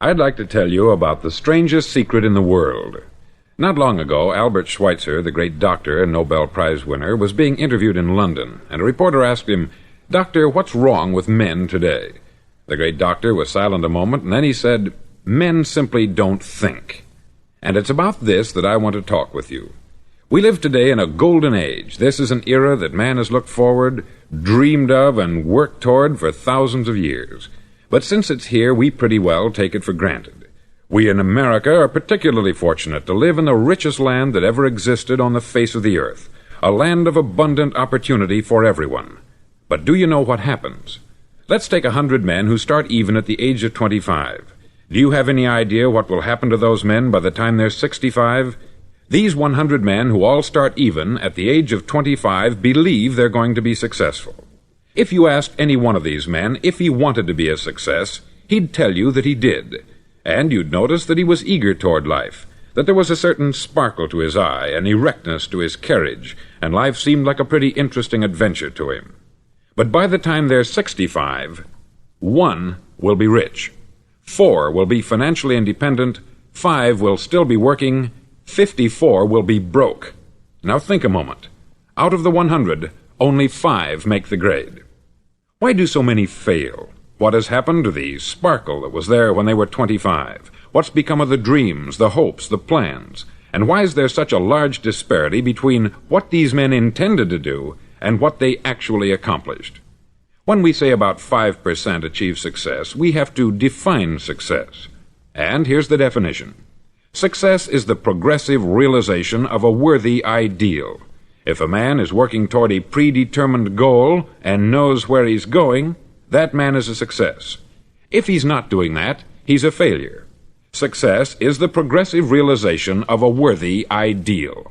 I'd like to tell you about the strangest secret in the world. Not long ago, Albert Schweitzer, the great doctor and Nobel Prize winner, was being interviewed in London, and a reporter asked him, "Doctor, what's wrong with men today?" The great doctor was silent a moment, and then he said, "Men simply don't think." And it's about this that I want to talk with you. We live today in a golden age. This is an era that man has looked forward, dreamed of, and worked toward for thousands of years. But since it's here, we pretty well take it for granted. We in America are particularly fortunate to live in the richest land that ever existed on the face of the earth, a land of abundant opportunity for everyone. But do you know what happens? Let's take 100 men who start even at the age of 25. Do you have any idea what will happen to those men by the time they're 65? These 100 men who all start even at the age of 25 believe they're going to be successful. If you asked any one of these men if he wanted to be a success, he'd tell you that he did. And you'd notice that he was eager toward life, that there was a certain sparkle to his eye, an erectness to his carriage, and life seemed like a pretty interesting adventure to him. But by the time they're 65, 1 will be rich, 4 will be financially independent, 5 will still be working, 54 will be broke. Now think a moment. Out of the 100, only 5 make the grade. Why do so many fail? What has happened to the sparkle that was there when they were 25? What's become of the dreams, the hopes, the plans? And why is there such a large disparity between what these men intended to do and what they actually accomplished? When we say about 5% achieve success, we have to define success. And here's the definition. Success is the progressive realization of a worthy ideal. If a man is working toward a predetermined goal and knows where he's going, that man is a success. If he's not doing that, he's a failure. Success is the progressive realization of a worthy ideal.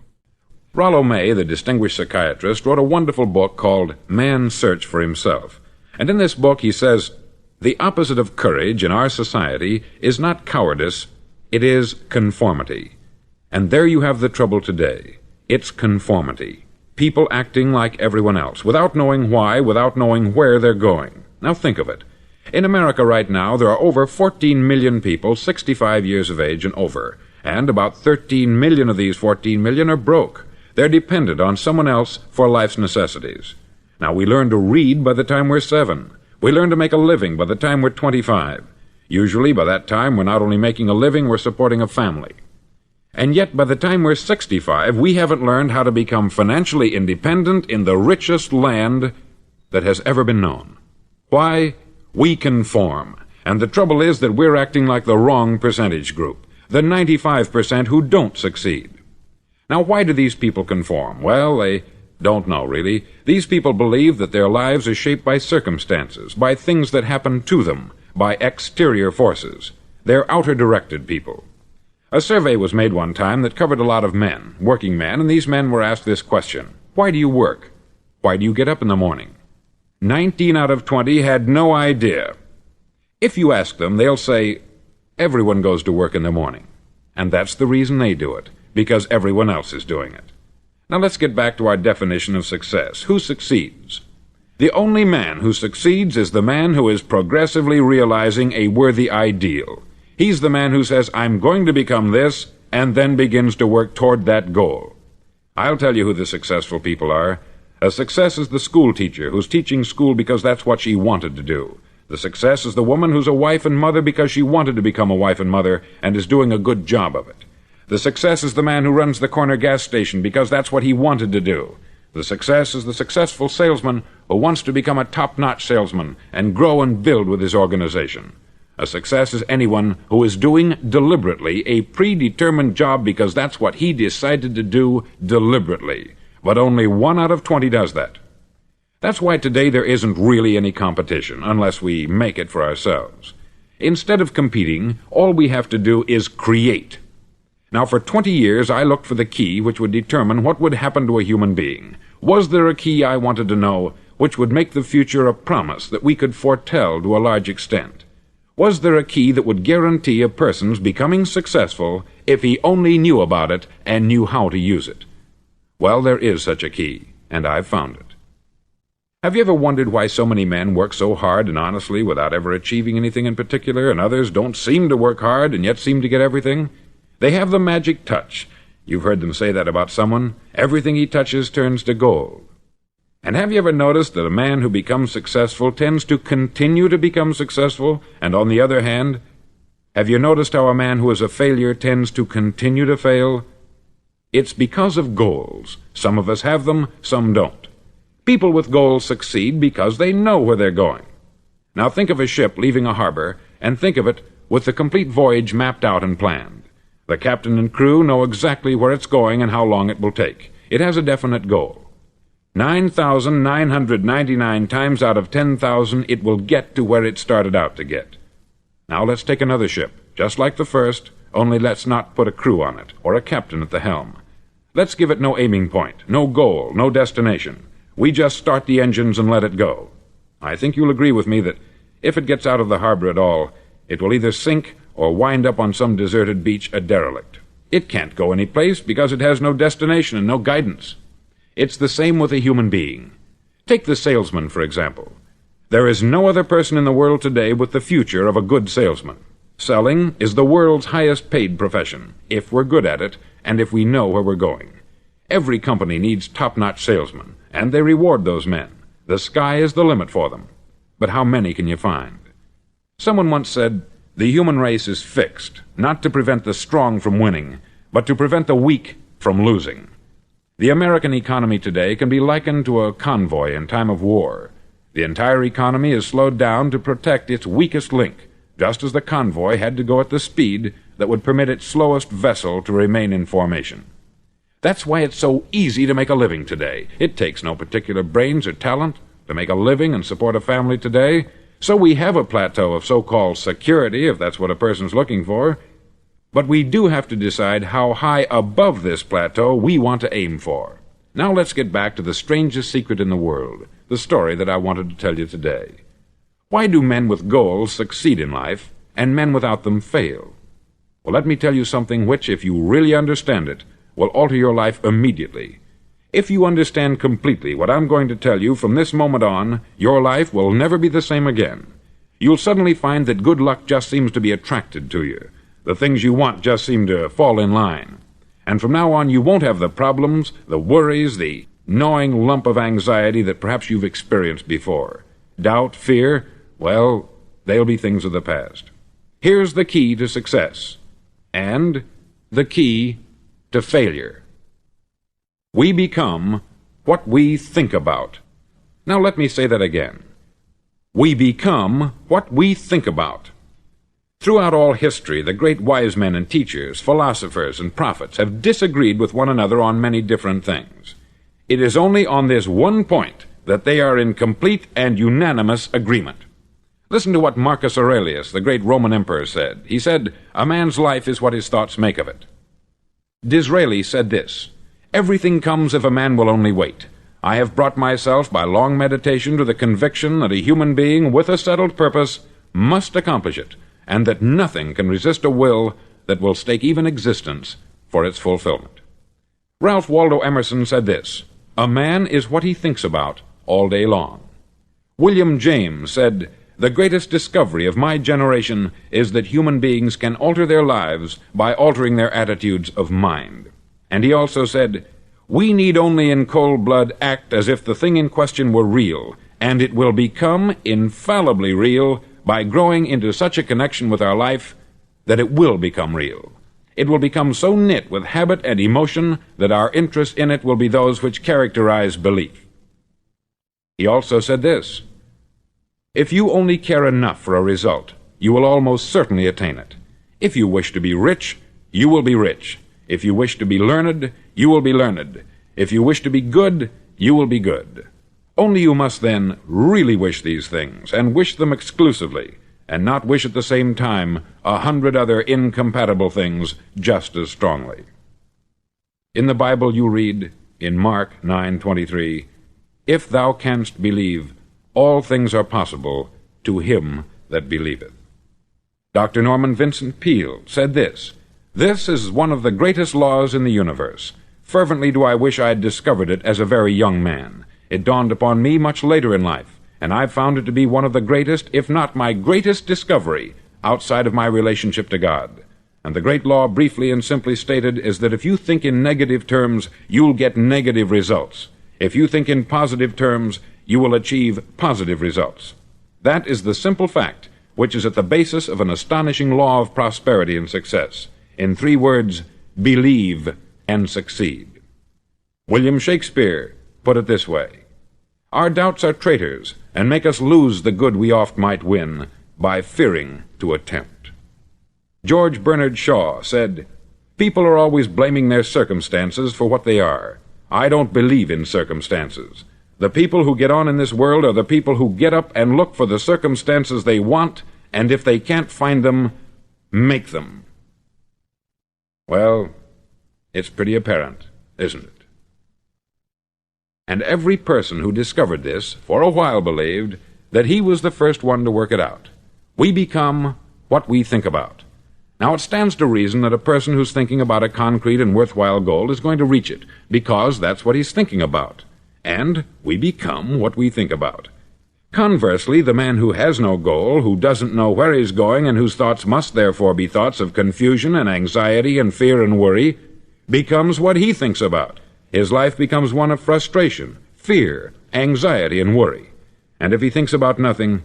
Rollo May, the distinguished psychiatrist, wrote a wonderful book called Man's Search for Himself. And in this book he says, "The opposite of courage in our society is not cowardice, it is conformity." And there you have the trouble today. It's conformity. People acting like everyone else, without knowing why, without knowing where they're going. Now think of it. In America right now, there are over 14 million people 65 years of age and over, and about 13 million of these 14 million are broke. They're dependent on someone else for life's necessities. Now, we learn to read by the time we're 7. We learn to make a living by the time we're 25. Usually, by that time, we're not only making a living, we're supporting a family. And yet, by the time we're 65, we haven't learned how to become financially independent in the richest land that has ever been known. Why? We conform. And the trouble is that we're acting like the wrong percentage group, the 95% who don't succeed. Now, why do these people conform? Well, they don't know, really. These people believe that their lives are shaped by circumstances, by things that happen to them, by exterior forces. They're outer-directed people. A survey was made one time that covered a lot of men, working men, and these men were asked this question: why do you work? Why do you get up in the morning? 19 out of 20 had no idea. If you ask them, they'll say, everyone goes to work in the morning. And that's the reason they do it, because everyone else is doing it. Now let's get back to our definition of success. Who succeeds? The only man who succeeds is the man who is progressively realizing a worthy ideal. He's the man who says, I'm going to become this, and then begins to work toward that goal. I'll tell you who the successful people are. A success is the school teacher who's teaching school because that's what she wanted to do. The success is the woman who's a wife and mother because she wanted to become a wife and mother and is doing a good job of it. The success is the man who runs the corner gas station because that's what he wanted to do. The success is the successful salesman who wants to become a top-notch salesman and grow and build with his organization. A success is anyone who is doing deliberately a predetermined job because that's what he decided to do deliberately. But only 1 out of 20 does that. That's why today there isn't really any competition, unless we make it for ourselves. Instead of competing, all we have to do is create. Now, for 20 years, I looked for the key which would determine what would happen to a human being. Was there a key I wanted to know which would make the future a promise that we could foretell to a large extent? Was there a key that would guarantee a person's becoming successful if he only knew about it and knew how to use it? Well, there is such a key, and I've found it. Have you ever wondered why so many men work so hard and honestly without ever achieving anything in particular, and others don't seem to work hard and yet seem to get everything? They have the magic touch. You've heard them say that about someone. Everything he touches turns to gold. And have you ever noticed that a man who becomes successful tends to continue to become successful, and on the other hand, have you noticed how a man who is a failure tends to continue to fail? It's because of goals. Some of us have them, some don't. People with goals succeed because they know where they're going. Now think of a ship leaving a harbor, and think of it with the complete voyage mapped out and planned. The captain and crew know exactly where it's going and how long it will take. It has a definite goal. 9,999 times out of 10,000 it will get to where it started out to get. Now let's take another ship, just like the first, only let's not put a crew on it, or a captain at the helm. Let's give it no aiming point, no goal, no destination. We just start the engines and let it go. I think you'll agree with me that if it gets out of the harbor at all, it will either sink or wind up on some deserted beach a derelict. It can't go any place because it has no destination and no guidance. It's the same with a human being. Take the salesman, for example. There is no other person in the world today with the future of a good salesman. Selling is the world's highest paid profession, if we're good at it and if we know where we're going. Every company needs top-notch salesmen, and they reward those men. The sky is the limit for them. But how many can you find? Someone once said, "The human race is fixed, not to prevent the strong from winning, but to prevent the weak from losing." The American economy today can be likened to a convoy in time of war. The entire economy is slowed down to protect its weakest link, just as the convoy had to go at the speed that would permit its slowest vessel to remain in formation. That's why it's so easy to make a living today. It takes no particular brains or talent to make a living and support a family today. So we have a plateau of so-called security, if that's what a person's looking for. But we do have to decide how high above this plateau we want to aim for. Now let's get back to the strangest secret in the world, the story that I wanted to tell you today. Why do men with goals succeed in life, and men without them fail? Well, let me tell you something which, if you really understand it, will alter your life immediately. If you understand completely what I'm going to tell you from this moment on, your life will never be the same again. You'll suddenly find that good luck just seems to be attracted to you. The things you want just seem to fall in line. And from now on, you won't have the problems, the worries, the gnawing lump of anxiety that perhaps you've experienced before. Doubt, fear, well, they'll be things of the past. Here's the key to success, and the key to failure. We become what we think about. Now let me say that again. We become what we think about. Throughout all history, the great wise men and teachers, philosophers and prophets have disagreed with one another on many different things. It is only on this one point that they are in complete and unanimous agreement. Listen to what Marcus Aurelius, the great Roman emperor, said. He said, "A man's life is what his thoughts make of it." Disraeli said this, "Everything comes if a man will only wait. I have brought myself by long meditation to the conviction that a human being with a settled purpose must accomplish it, and that nothing can resist a will that will stake even existence for its fulfillment." Ralph Waldo Emerson said this, "A man is what he thinks about all day long." William James said, "The greatest discovery of my generation is that human beings can alter their lives by altering their attitudes of mind." And he also said, "We need only in cold blood act as if the thing in question were real, and it will become infallibly real by growing into such a connection with our life that it will become real. It will become so knit with habit and emotion that our interest in it will be those which characterize belief." He also said this, "If you only care enough for a result, you will almost certainly attain it. If you wish to be rich, you will be rich. If you wish to be learned, you will be learned. If you wish to be good, you will be good. Only you must then really wish these things, and wish them exclusively, and not wish at the same time 100 other incompatible things just as strongly." In the Bible you read, in Mark 9:23, "If thou canst believe, all things are possible to him that believeth." Dr. Norman Vincent Peale said this, "This is one of the greatest laws in the universe. Fervently do I wish I had discovered it as a very young man. It dawned upon me much later in life, and I've found it to be one of the greatest, if not my greatest discovery, outside of my relationship to God. And the great law, briefly and simply stated, is that if you think in negative terms, you'll get negative results. If you think in positive terms, you will achieve positive results. That is the simple fact which is at the basis of an astonishing law of prosperity and success. In 3 words, believe and succeed. William Shakespeare put it this way: "Our doubts are traitors, and make us lose the good we oft might win, by fearing to attempt." George Bernard Shaw said, "People are always blaming their circumstances for what they are. I don't believe in circumstances. The people who get on in this world are the people who get up and look for the circumstances they want, and if they can't find them, make them." Well, it's pretty apparent, isn't it? And every person who discovered this for a while believed that he was the first one to work it out. We become what we think about. Now, it stands to reason that a person who's thinking about a concrete and worthwhile goal is going to reach it, because that's what he's thinking about. And we become what we think about. Conversely, the man who has no goal, who doesn't know where he's going, and whose thoughts must therefore be thoughts of confusion and anxiety and fear and worry, becomes what he thinks about. His life becomes one of frustration, fear, anxiety, and worry. And if he thinks about nothing,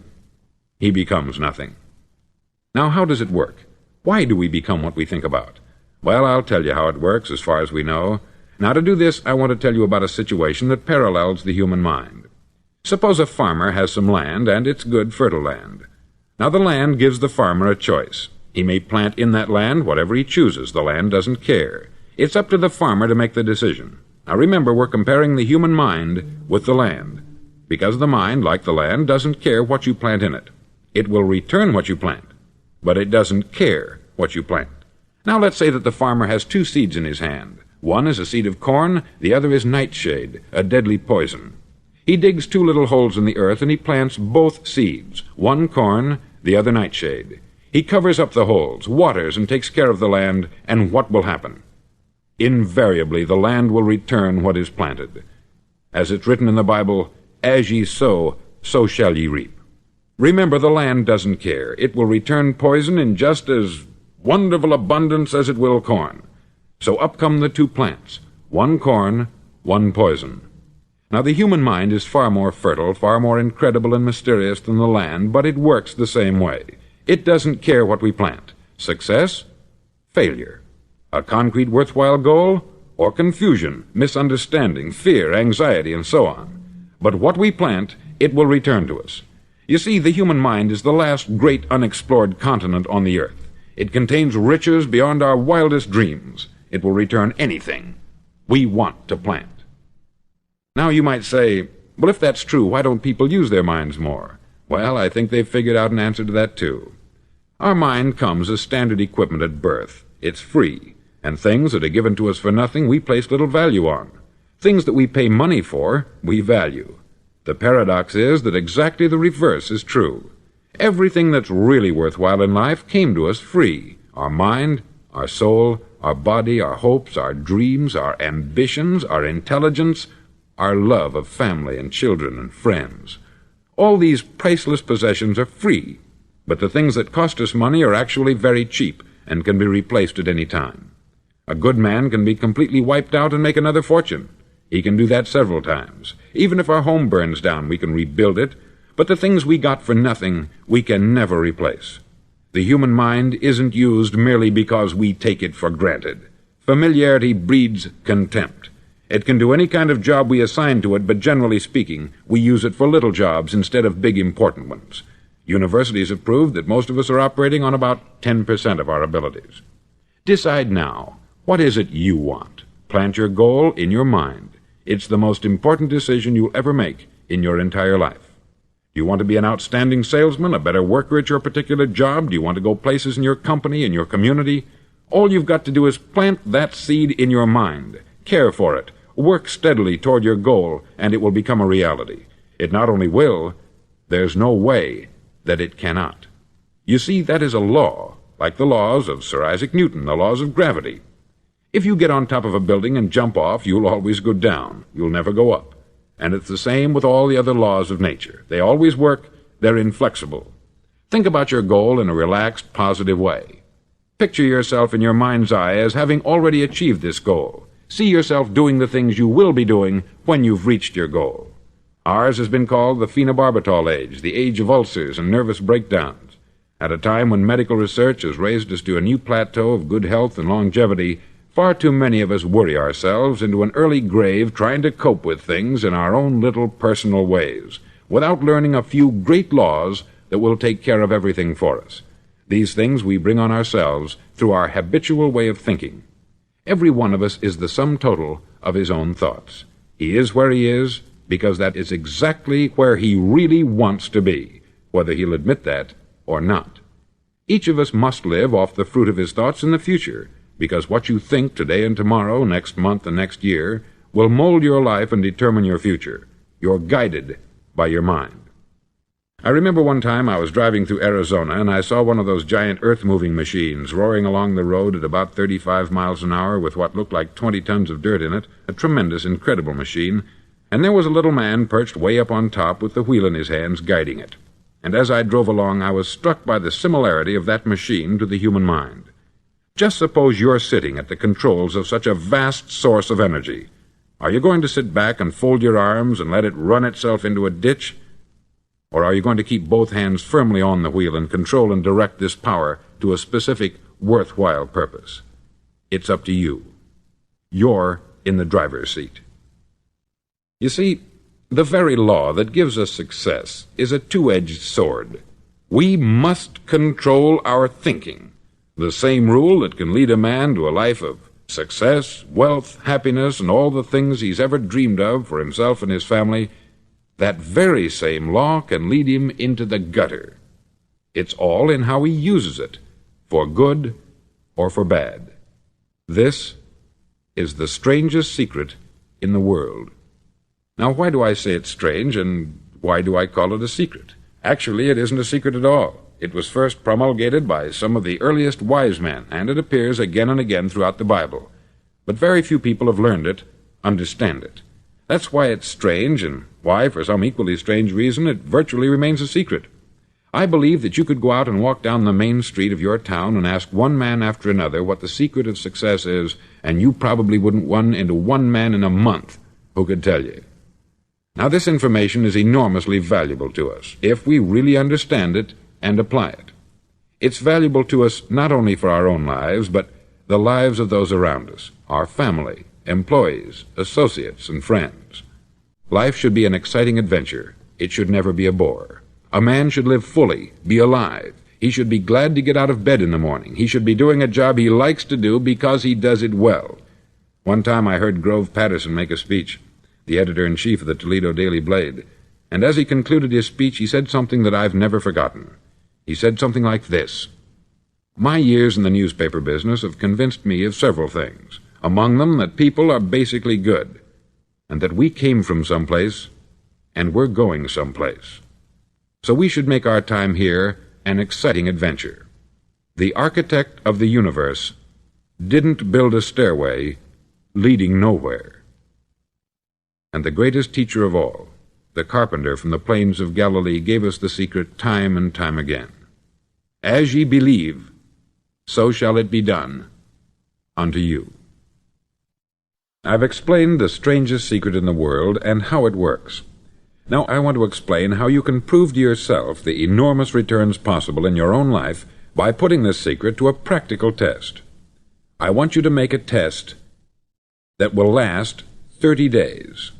he becomes nothing. Now, how does it work? Why do we become what we think about? Well, I'll tell you how it works as far as we know. Now, to do this, I want to tell you about a situation that parallels the human mind. Suppose a farmer has some land, and it's good, fertile land. Now, the land gives the farmer a choice. He may plant in that land whatever he chooses. The land doesn't care. It's up to the farmer to make the decision. Now, remember, we're comparing the human mind with the land, because the mind, like the land, doesn't care what you plant in it. It will return what you plant, but it doesn't care what you plant. Now, let's say that the farmer has 2 seeds in his hand. One is a seed of corn, the other is nightshade, a deadly poison. He digs 2 little holes in the earth, and he plants both seeds, one corn, the other nightshade. He covers up the holes, waters, and takes care of the land, and what will happen? Invariably, the land will return what is planted. As it's written in the Bible, "As ye sow, so shall ye reap." Remember, the land doesn't care. It will return poison in just as wonderful abundance as it will corn. So up come the 2 plants, one corn, one poison. Now, the human mind is far more fertile, far more incredible and mysterious than the land, but it works the same way. It doesn't care what we plant. Success, failure. A concrete, worthwhile goal, or confusion, misunderstanding, fear, anxiety, and so on. But what we plant, it will return to us. You see, the human mind is the last great unexplored continent on the earth. It contains riches beyond our wildest dreams. It will return anything we want to plant. Now, you might say, well, if that's true, why don't people use their minds more? Well, I think they've figured out an answer to that, too. Our mind comes as standard equipment at birth. It's free, and things that are given to us for nothing we place little value on. Things that we pay money for, we value. The paradox is that exactly the reverse is true. Everything that's really worthwhile in life came to us free. Our mind, our soul, our body, our hopes, our dreams, our ambitions, our intelligence, our love of family and children and friends. All these priceless possessions are free, but the things that cost us money are actually very cheap and can be replaced at any time. A good man can be completely wiped out and make another fortune. He can do that several times. Even if our home burns down, we can rebuild it, but the things we got for nothing, we can never replace. The human mind isn't used merely because we take it for granted. Familiarity breeds contempt. It can do any kind of job we assign to it, but generally speaking, we use it for little jobs instead of big important ones. Universities have proved that most of us are operating on about 10% of our abilities. Decide now, what is it you want? Plant your goal in your mind. It's the most important decision you'll ever make in your entire life. Do you want to be an outstanding salesman, a better worker at your particular job? Do you want to go places in your company, in your community? All you've got to do is plant that seed in your mind. Care for it. Work steadily toward your goal, and it will become a reality. It not only will, there's no way that it cannot. You see, that is a law, like the laws of Sir Isaac Newton, the laws of gravity. If you get on top of a building and jump off, you'll always go down. You'll never go up. And it's the same with all the other laws of nature. They always work. They're inflexible. Think about your goal in a relaxed, positive way. Picture yourself in your mind's eye as having already achieved this goal. See yourself doing the things you will be doing when you've reached your goal. Ours has been called the phenobarbital age, the age of ulcers and nervous breakdowns. At a time when medical research has raised us to a new plateau of good health and longevity, far too many of us worry ourselves into an early grave trying to cope with things in our own little personal ways, without learning a few great laws that will take care of everything for us. These things we bring on ourselves through our habitual way of thinking. Every one of us is the sum total of his own thoughts. He is where he is because that is exactly where he really wants to be, whether he'll admit that or not. Each of us must live off the fruit of his thoughts in the future, because what you think today and tomorrow, next month and next year, will mold your life and determine your future. You're guided by your mind. I remember one time I was driving through Arizona and I saw one of those giant earth-moving machines roaring along the road at about 35 miles an hour with what looked like 20 tons of dirt in it, a tremendous, incredible machine, and there was a little man perched way up on top with the wheel in his hands guiding it. And as I drove along, I was struck by the similarity of that machine to the human mind. Just suppose you're sitting at the controls of such a vast source of energy. Are you going to sit back and fold your arms and let it run itself into a ditch? Or are you going to keep both hands firmly on the wheel and control and direct this power to a specific, worthwhile purpose? It's up to you. You're in the driver's seat. You see, the very law that gives us success is a two-edged sword. We must control our thinking. The same rule that can lead a man to a life of success, wealth, happiness, and all the things he's ever dreamed of for himself and his family, that very same law can lead him into the gutter. It's all in how he uses it, for good or for bad. This is the strangest secret in the world. Now, why do I say it's strange, and why do I call it a secret? Actually, it isn't a secret at all. It was first promulgated by some of the earliest wise men, and it appears again and again throughout the Bible. But very few people have learned it, understand it. That's why it's strange, and why, for some equally strange reason, it virtually remains a secret. I believe that you could go out and walk down the main street of your town and ask one man after another what the secret of success is, and you probably wouldn't run into one man in a month who could tell you. Now, this information is enormously valuable to us, if we really understand it and apply it. It's valuable to us not only for our own lives, but the lives of those around us, our family, employees, associates, and friends. Life should be an exciting adventure. It should never be a bore. A man should live fully, be alive. He should be glad to get out of bed in the morning. He should be doing a job he likes to do because he does it well. One time I heard Grove Patterson make a speech, the editor-in-chief of the Toledo Daily Blade, and as he concluded his speech, he said something that I've never forgotten. He said something like this: "My years in the newspaper business have convinced me of several things, among them that people are basically good, and that we came from someplace, and we're going someplace. So we should make our time here an exciting adventure. The architect of the universe didn't build a stairway leading nowhere." And the greatest teacher of all, the carpenter from the plains of Galilee, gave us the secret time and time again. As ye believe, so shall it be done unto you. I've explained the strangest secret in the world and how it works. Now I want to explain how you can prove to yourself the enormous returns possible in your own life by putting this secret to a practical test. I want you to make a test that will last 30 days.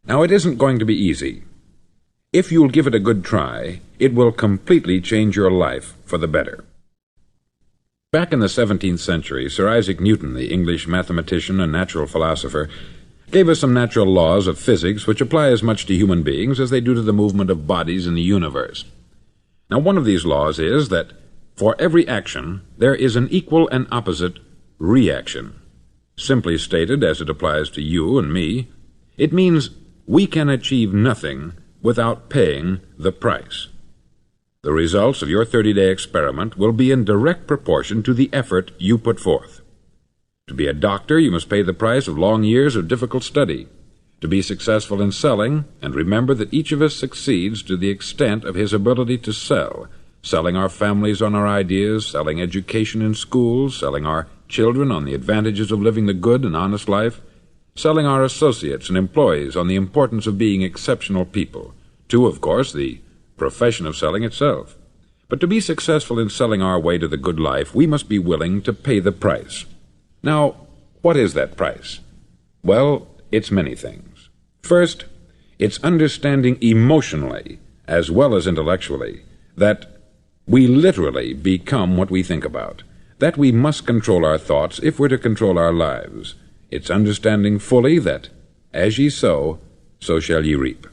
Now, it isn't going to be easy. If you'll give it a good try, it will completely change your life for the better. Back in the 17th century, Sir Isaac Newton, the English mathematician and natural philosopher, gave us some natural laws of physics which apply as much to human beings as they do to the movement of bodies in the universe. Now, one of these laws is that for every action, there is an equal and opposite reaction. Simply stated, as it applies to you and me, it means we can achieve nothing without paying the price. The results of your 30-day experiment will be in direct proportion to the effort you put forth. To be a doctor, you must pay the price of long years of difficult study. To be successful in selling, and remember that each of us succeeds to the extent of his ability to sell, selling our families on our ideas, selling education in schools, selling our children on the advantages of living the good and honest life, selling our associates and employees on the importance of being exceptional people, to, of course, the profession of selling itself. But to be successful in selling our way to the good life, we must be willing to pay the price. Now, what is that price? Well, it's many things. First, it's understanding emotionally, as well as intellectually, that we literally become what we think about, that we must control our thoughts if we're to control our lives. It's understanding fully that, as ye sow, so shall ye reap.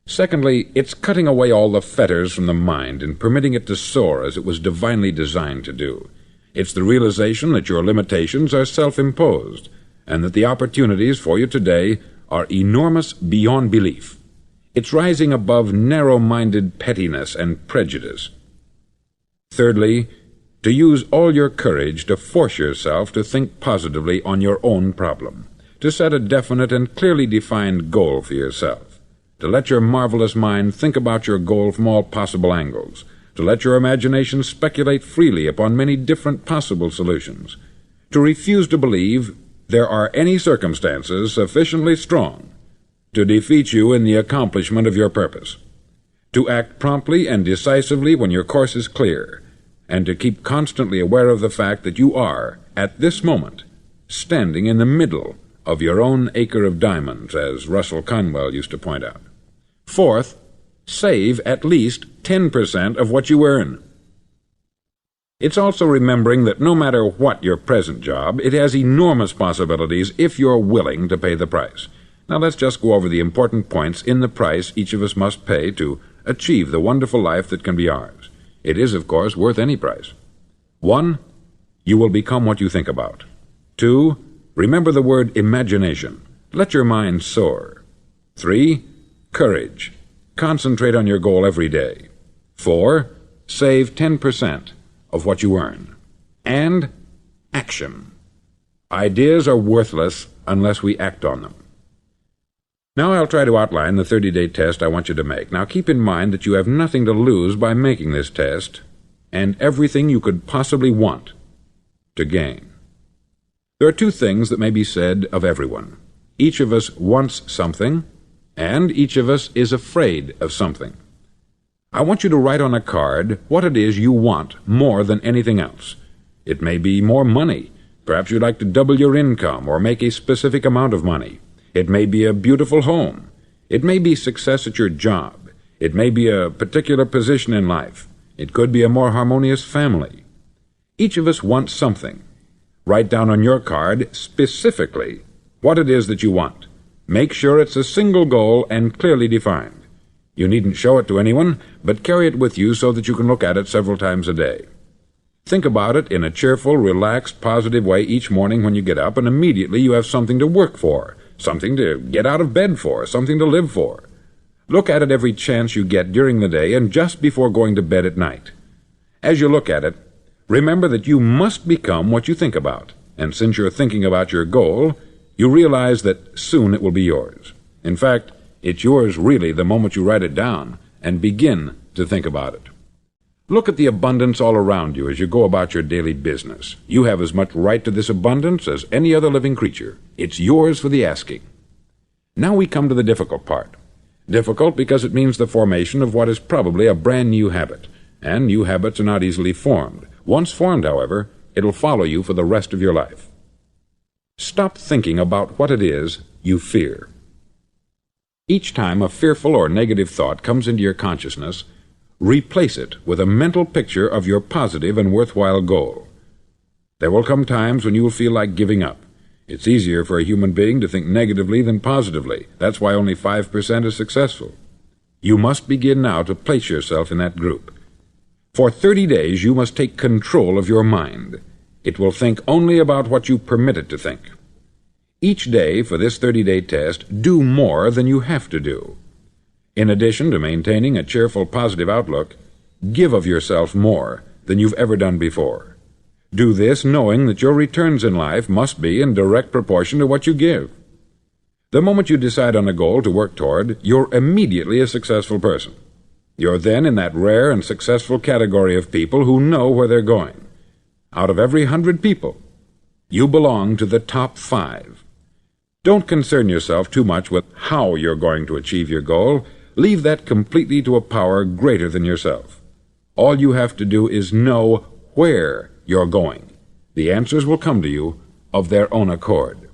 Secondly, it's cutting away all the fetters from the mind and permitting it to soar as it was divinely designed to do. It's the realization that your limitations are self-imposed, and that the opportunities for you today are enormous beyond belief. It's rising above narrow-minded pettiness and prejudice. Thirdly, to use all your courage to force yourself to think positively on your own problem, to set a definite and clearly defined goal for yourself, to let your marvelous mind think about your goal from all possible angles, to let your imagination speculate freely upon many different possible solutions, to refuse to believe there are any circumstances sufficiently strong to defeat you in the accomplishment of your purpose, to act promptly and decisively when your course is clear, and to keep constantly aware of the fact that you are, at this moment, standing in the middle of your own acre of diamonds, as Russell Conwell used to point out. Fourth, save at least 10% of what you earn. It's also remembering that no matter what your present job, it has enormous possibilities if you're willing to pay the price. Now let's just go over the important points in the price each of us must pay to achieve the wonderful life that can be ours. It is, of course, worth any price. 1. You will become what you think about. 2. Remember the word imagination. Let your mind soar. 3. Courage. Concentrate on your goal every day. 4. Save 10% of what you earn. And action. Ideas are worthless unless we act on them. Now I'll try to outline the 30-day test I want you to make. Now keep in mind that you have nothing to lose by making this test, and everything you could possibly want to gain. There are two things that may be said of everyone. Each of us wants something, and each of us is afraid of something. I want you to write on a card what it is you want more than anything else. It may be more money. Perhaps you'd like to double your income or make a specific amount of money. It may be a beautiful home. It may be success at your job. It may be a particular position in life. It could be a more harmonious family. Each of us wants something. Write down on your card specifically what it is that you want. Make sure it's a single goal and clearly defined. You needn't show it to anyone, but carry it with you so that you can look at it several times a day. Think about it in a cheerful, relaxed, positive way each morning when you get up, and immediately you have something to work for, something to get out of bed for, something to live for. Look at it every chance you get during the day and just before going to bed at night. As you look at it, remember that you must become what you think about, and since you're thinking about your goal, you realize that soon it will be yours. In fact, it's yours really the moment you write it down and begin to think about it. Look at the abundance all around you as you go about your daily business. You have as much right to this abundance as any other living creature. It's yours for the asking. Now we come to the difficult part. Difficult because it means the formation of what is probably a brand new habit, and new habits are not easily formed. Once formed, however, it'll follow you for the rest of your life. Stop thinking about what it is you fear. Each time a fearful or negative thought comes into your consciousness, replace it with a mental picture of your positive and worthwhile goal. There will come times when you will feel like giving up. It's easier for a human being to think negatively than positively. That's why only 5% is successful. You must begin now to place yourself in that group. For 30 days you must take control of your mind. It will think only about what you permit it to think. Each day for this 30-day test, do more than you have to do. In addition to maintaining a cheerful, positive outlook, give of yourself more than you've ever done before. Do this knowing that your returns in life must be in direct proportion to what you give. The moment you decide on a goal to work toward, you're immediately a successful person. You're then in that rare and successful category of people who know where they're going. Out of every 100 people, you belong to the top 5. Don't concern yourself too much with how you're going to achieve your goal. Leave that completely to a power greater than yourself. All you have to do is know where you're going. The answers will come to you of their own accord.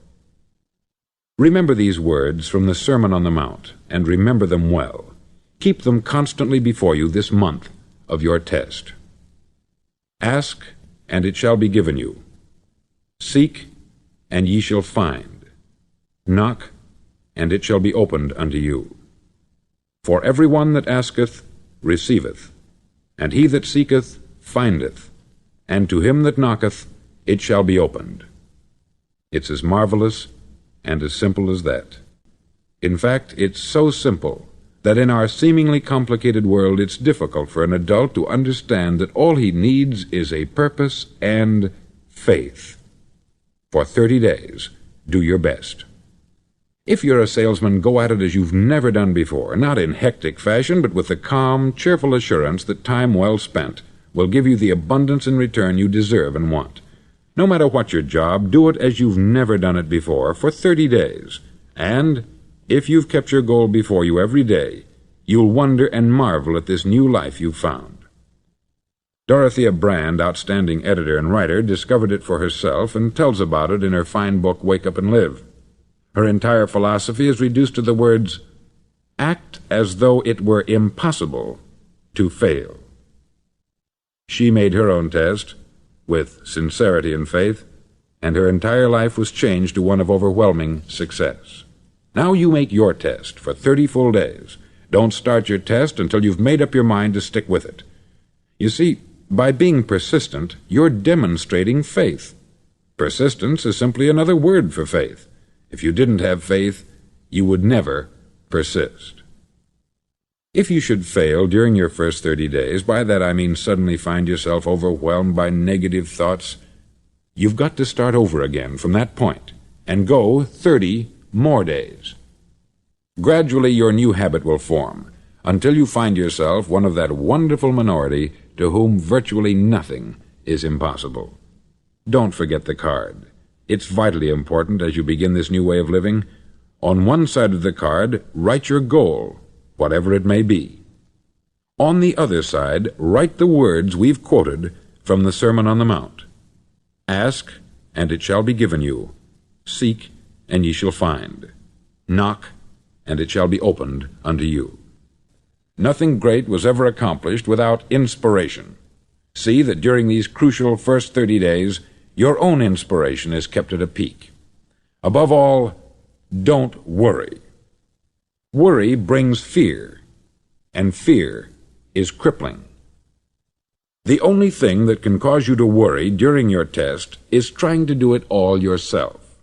Remember these words from the Sermon on the Mount, and remember them well. Keep them constantly before you this month of your test. Ask, and it shall be given you. Seek, and ye shall find. Knock, and it shall be opened unto you. For every one that asketh receiveth, and he that seeketh findeth, and to him that knocketh it shall be opened. It's as marvelous and as simple as that. In fact, it's so simple that in our seemingly complicated world it's difficult for an adult to understand that all he needs is a purpose and faith. For 30 days, do your best. If you're a salesman, go at it as you've never done before, not in hectic fashion, but with the calm, cheerful assurance that time well spent will give you the abundance in return you deserve and want. No matter what your job, do it as you've never done it before for 30 days. And if you've kept your goal before you every day, you'll wonder and marvel at this new life you've found. Dorothea Brand, outstanding editor and writer, discovered it for herself and tells about it in her fine book, Wake Up and Live. Her entire philosophy is reduced to the words, act as though it were impossible to fail. She made her own test with sincerity and faith, and her entire life was changed to one of overwhelming success. Now you make your test for 30 full days. Don't start your test until you've made up your mind to stick with it. You see, by being persistent, you're demonstrating faith. Persistence is simply another word for faith. If you didn't have faith, you would never persist. If you should fail during your first 30 days, by that I mean suddenly find yourself overwhelmed by negative thoughts, you've got to start over again from that point and go 30 more days. Gradually your new habit will form until you find yourself one of that wonderful minority to whom virtually nothing is impossible. Don't forget the card. It's vitally important as you begin this new way of living. On one side of the card, write your goal, whatever it may be. On the other side, write the words we've quoted from the Sermon on the Mount. Ask, and it shall be given you. Seek, and ye shall find. Knock, and it shall be opened unto you. Nothing great was ever accomplished without inspiration. See that during these crucial first 30 days, your own inspiration is kept at a peak. Above all, don't worry. Worry brings fear, and fear is crippling. The only thing that can cause you to worry during your test is trying to do it all yourself.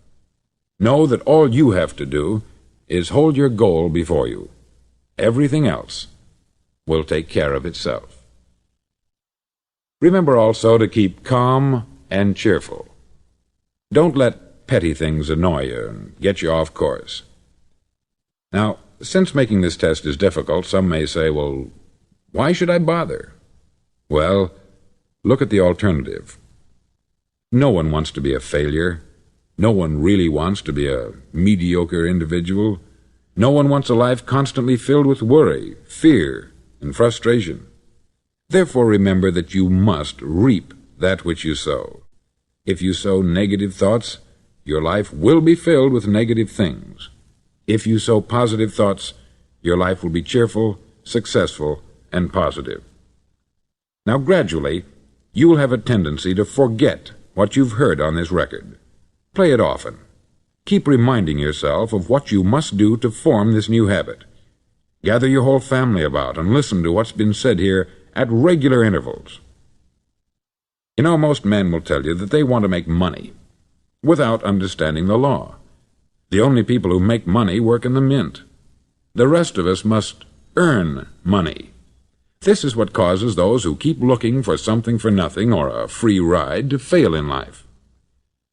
Know that all you have to do is hold your goal before you. Everything else will take care of itself. Remember also to keep calm and cheerful. Don't let petty things annoy you and get you off course. Now, since making this test is difficult, some may say, well, why should I bother? Well, look at the alternative. No one wants to be a failure. No one really wants to be a mediocre individual. No one wants a life constantly filled with worry, fear, and frustration. Therefore, remember that you must reap that which you sow. If you sow negative thoughts, your life will be filled with negative things. If you sow positive thoughts, your life will be cheerful, successful, and positive. Now, gradually, you will have a tendency to forget what you've heard on this record. Play it often. Keep reminding yourself of what you must do to form this new habit. Gather your whole family about and listen to what's been said here at regular intervals. You know, most men will tell you that they want to make money without understanding the law. The only people who make money work in the mint. The rest of us must earn money. This is what causes those who keep looking for something for nothing or a free ride to fail in life.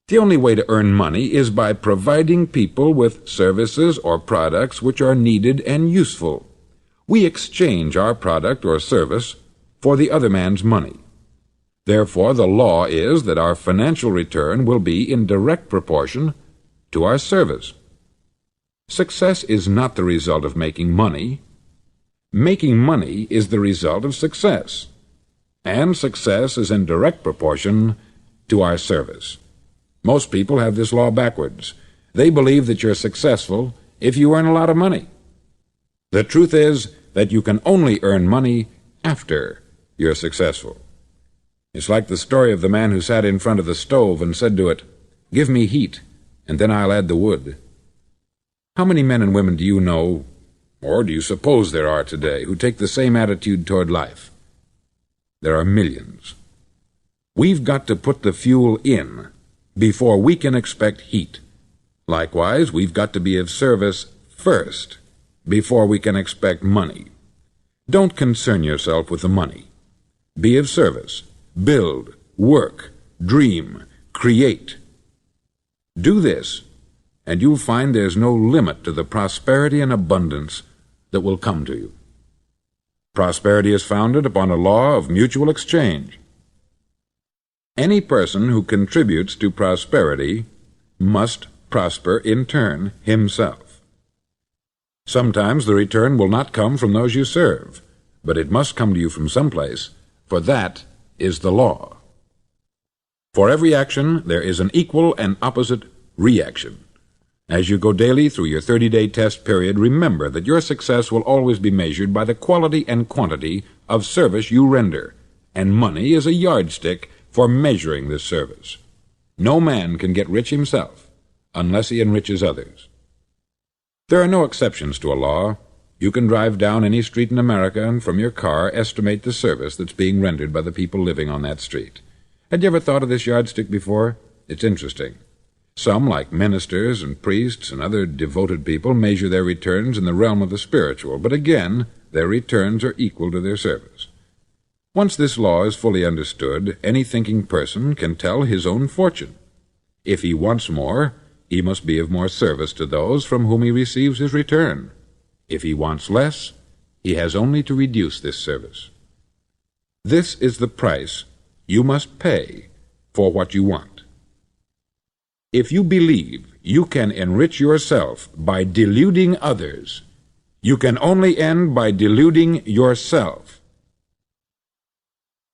The only way to earn money is by providing people with services or products which are needed and useful. We exchange our product or service for the other man's money. Therefore, the law is that our financial return will be in direct proportion to our service. Success is not the result of making money. Making money is the result of success, and success is in direct proportion to our service. Most people have this law backwards. They believe that you're successful if you earn a lot of money. The truth is that you can only earn money after you're successful. It's like the story of the man who sat in front of the stove and said to it, "Give me heat, and then I'll add the wood." How many men and women do you know, or do you suppose there are today, who take the same attitude toward life? There are millions. We've got to put the fuel in before we can expect heat. Likewise, we've got to be of service first before we can expect money. Don't concern yourself with the money. Be of service. Build, work, dream, create. Do this, and you'll find there's no limit to the prosperity and abundance that will come to you. Prosperity is founded upon a law of mutual exchange. Any person who contributes to prosperity must prosper in turn himself. Sometimes the return will not come from those you serve, but it must come to you from someplace, for that is the law. For every action, there is an equal and opposite reaction. As you go daily through your 30-day test period, remember that your success will always be measured by the quality and quantity of service you render, and money is a yardstick for measuring this service. No man can get rich himself unless he enriches others. There are no exceptions to a law. You can drive down any street in America and from your car estimate the service that's being rendered by the people living on that street. Had you ever thought of this yardstick before? It's interesting. Some, like ministers and priests and other devoted people, measure their returns in the realm of the spiritual, but again, their returns are equal to their service. Once this law is fully understood, any thinking person can tell his own fortune. If he wants more, he must be of more service to those from whom he receives his return. If he wants less, he has only to reduce this service. This is the price you must pay for what you want. If you believe you can enrich yourself by deluding others, you can only end by deluding yourself.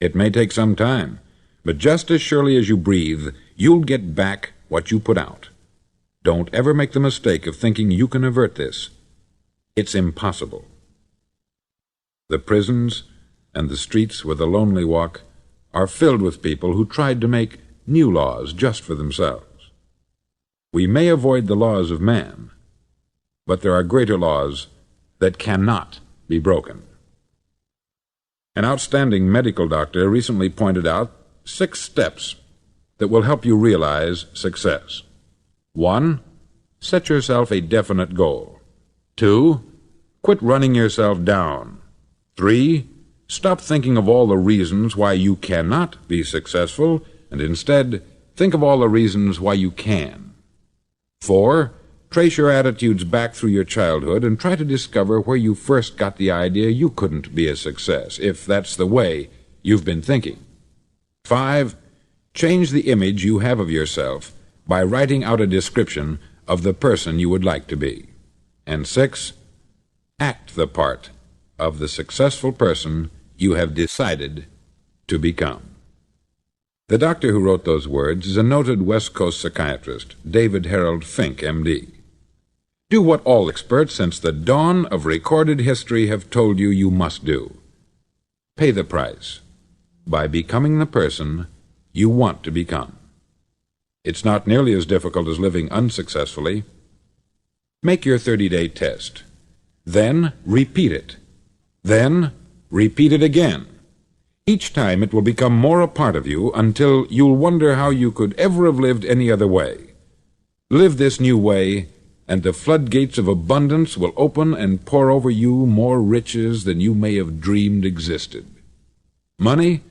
It may take some time, but just as surely as you breathe, you'll get back what you put out. Don't ever make the mistake of thinking you can avert this. It's impossible. The prisons and the streets where the lonely walk are filled with people who tried to make new laws just for themselves. We may avoid the laws of man, but there are greater laws that cannot be broken. An outstanding medical doctor recently pointed out 6 steps that will help you realize success. 1. Set yourself a definite goal. 2. Quit running yourself down. 3. Stop thinking of all the reasons why you cannot be successful, and instead think of all the reasons why you can. 4. Trace your attitudes back through your childhood and try to discover where you first got the idea you couldn't be a success, if that's the way you've been thinking. 5. Change the image you have of yourself by writing out a description of the person you would like to be. And 6. Act the part of the successful person you have decided to become. The doctor who wrote those words is a noted West Coast psychiatrist, David Harold Fink, M.D. Do what all experts since the dawn of recorded history have told you you must do. Pay the price by becoming the person you want to become. It's not nearly as difficult as living unsuccessfully. Make your 30-day test. Then repeat it. Then repeat it again. Each time it will become more a part of you until you'll wonder how you could ever have lived any other way. Live this new way, and the floodgates of abundance will open and pour over you more riches than you may have dreamed existed. Money?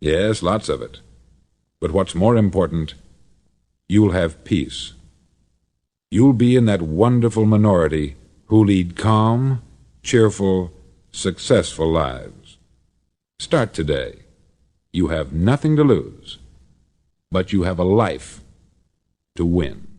Yes, lots of it. But what's more important, you'll have peace. You'll be in that wonderful minority who lead calm, cheerful, successful lives. Start today. You have nothing to lose, but you have a life to win.